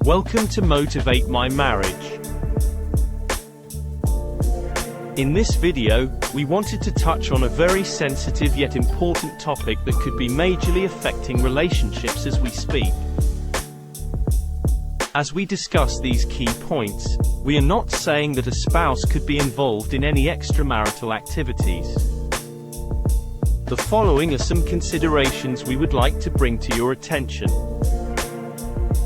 Welcome to Motivate My Marriage. In this video, we wanted to touch on a very sensitive yet important topic that could be majorly affecting relationships as we speak. As we discuss these key points, we are not saying that a spouse could be involved in any extramarital activities. The following are some considerations we would like to bring to your attention.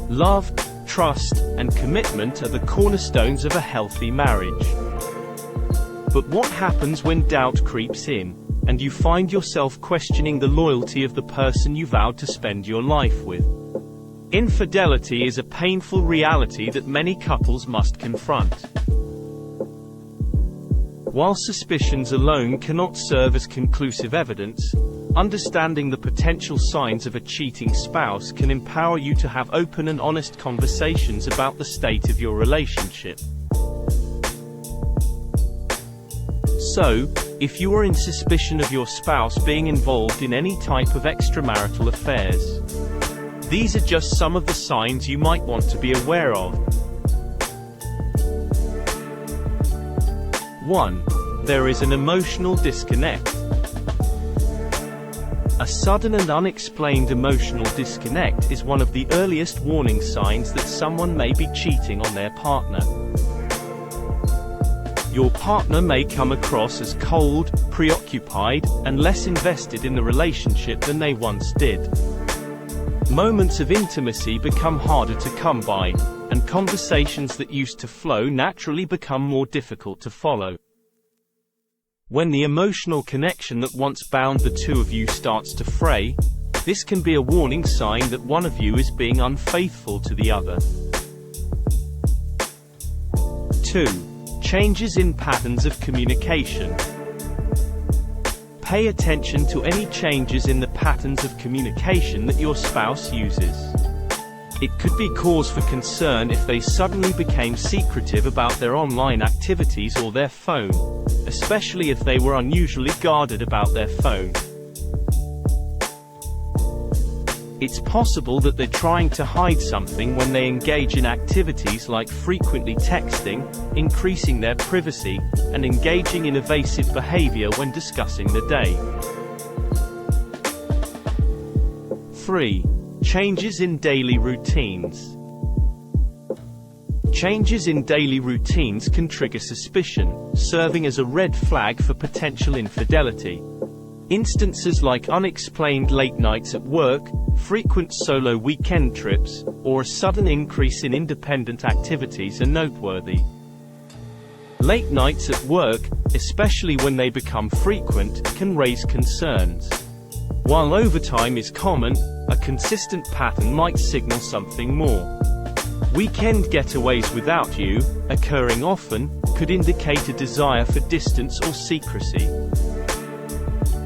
Love, trust, and commitment are the cornerstones of a healthy marriage. But what happens when doubt creeps in, and you find yourself questioning the loyalty of the person you vowed to spend your life with? Infidelity is a painful reality that many couples must confront. While suspicions alone cannot serve as conclusive evidence, understanding the potential signs of a cheating spouse can empower you to have open and honest conversations about the state of your relationship. So, if you are in suspicion of your spouse being involved in any type of extramarital affairs, these are just some of the signs you might want to be aware of. 1. There is an emotional disconnect. A sudden and unexplained emotional disconnect is one of the earliest warning signs that someone may be cheating on their partner. Your partner may come across as cold, preoccupied, and less invested in the relationship than they once did. Moments of intimacy become harder to come by, and conversations that used to flow naturally become more difficult to follow. When the emotional connection that once bound the two of you starts to fray, this can be a warning sign that one of you is being unfaithful to the other. 2. Changes in patterns of communication. Pay attention to any changes in the patterns of communication that your spouse uses. It could be cause for concern if they suddenly became secretive about their online activities or their phone, especially if they were unusually guarded about their phone. It's possible that they're trying to hide something when they engage in activities like frequently texting, increasing their privacy, and engaging in evasive behavior when discussing the day. 3. Changes in daily routines. Changes in daily routines can trigger suspicion, serving as a red flag for potential infidelity. Instances like unexplained late nights at work, frequent solo weekend trips, or a sudden increase in independent activities are noteworthy. Late nights at work, especially when they become frequent, can raise concerns. While overtime is common, a consistent pattern might signal something more. Weekend getaways without you, occurring often, could indicate a desire for distance or secrecy.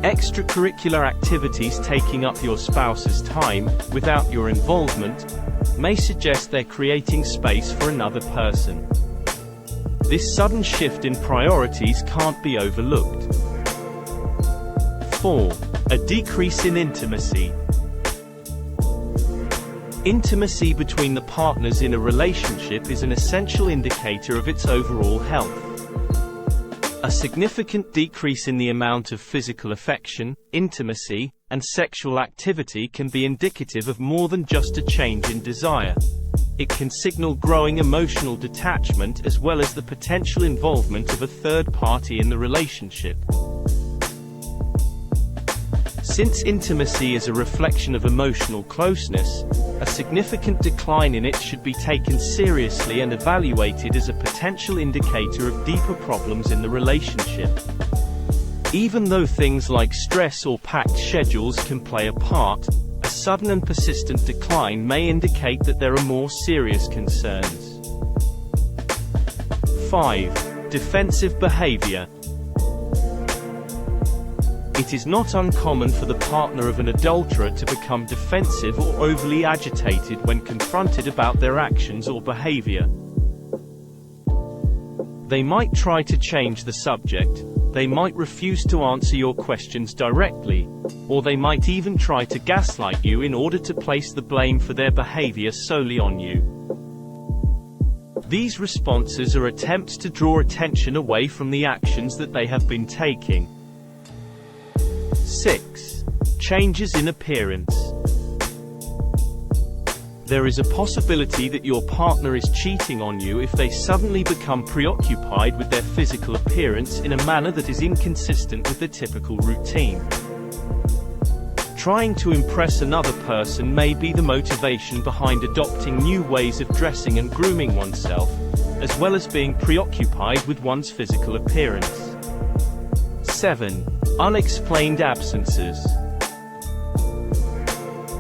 Extracurricular activities taking up your spouse's time, without your involvement, may suggest they're creating space for another person. This sudden shift in priorities can't be overlooked. 4. A decrease in intimacy. Intimacy between the partners in a relationship is an essential indicator of its overall health. A significant decrease in the amount of physical affection, intimacy, and sexual activity can be indicative of more than just a change in desire. It can signal growing emotional detachment as well as the potential involvement of a third party in the relationship. Since intimacy is a reflection of emotional closeness, a significant decline in it should be taken seriously and evaluated as a potential indicator of deeper problems in the relationship. Even though things like stress or packed schedules can play a part, a sudden and persistent decline may indicate that there are more serious concerns. 5. Defensive behavior. It is not uncommon for the partner of an adulterer to become defensive or overly agitated when confronted about their actions or behavior. They might try to change the subject, they might refuse to answer your questions directly, or they might even try to gaslight you in order to place the blame for their behavior solely on you. These responses are attempts to draw attention away from the actions that they have been taking. 6. Changes in appearance. There is a possibility that your partner is cheating on you if they suddenly become preoccupied with their physical appearance in a manner that is inconsistent with the typical routine. Trying to impress another person may be the motivation behind adopting new ways of dressing and grooming oneself, as well as being preoccupied with one's physical appearance. 7. Unexplained absences.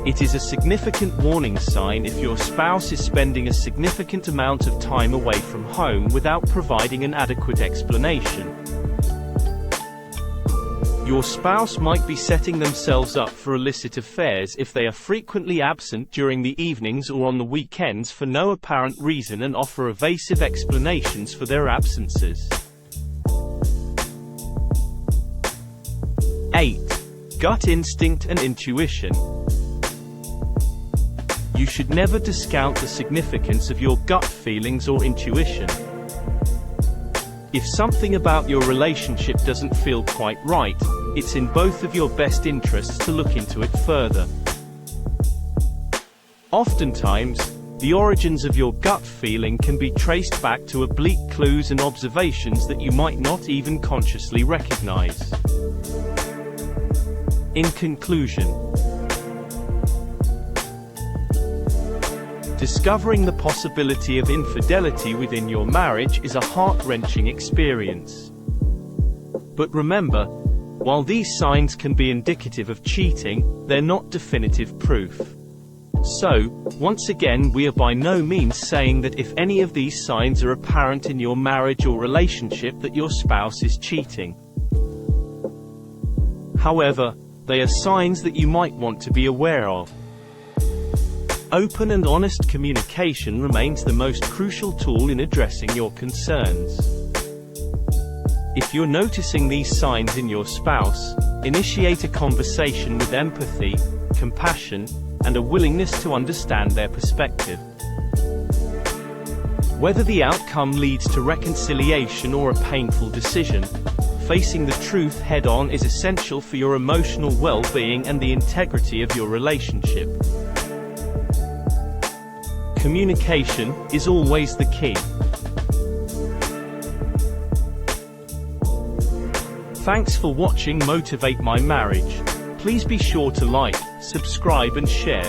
It is a significant warning sign if your spouse is spending a significant amount of time away from home without providing an adequate explanation. Your spouse might be setting themselves up for illicit affairs if they are frequently absent during the evenings or on the weekends for no apparent reason and offer evasive explanations for their absences. 8. Gut instinct and intuition. You should never discount the significance of your gut feelings or intuition. If something about your relationship doesn't feel quite right, it's in both of your best interests to look into it further. Oftentimes, the origins of your gut feeling can be traced back to oblique clues and observations that you might not even consciously recognize. In conclusion, discovering the possibility of infidelity within your marriage is a heart-wrenching experience. But remember, while these signs can be indicative of cheating, they're not definitive proof. So, once again, we are by no means saying that if any of these signs are apparent in your marriage or relationship that your spouse is cheating. However, they are signs that you might want to be aware of. Open and honest communication remains the most crucial tool in addressing your concerns. If you're noticing these signs in your spouse, initiate a conversation with empathy, compassion, and a willingness to understand their perspective. Whether the outcome leads to reconciliation or a painful decision, facing the truth head-on is essential for your emotional well-being and the integrity of your relationship. Communication is always the key. Thanks for watching Motivate My Marriage. Please be sure to like, subscribe and share.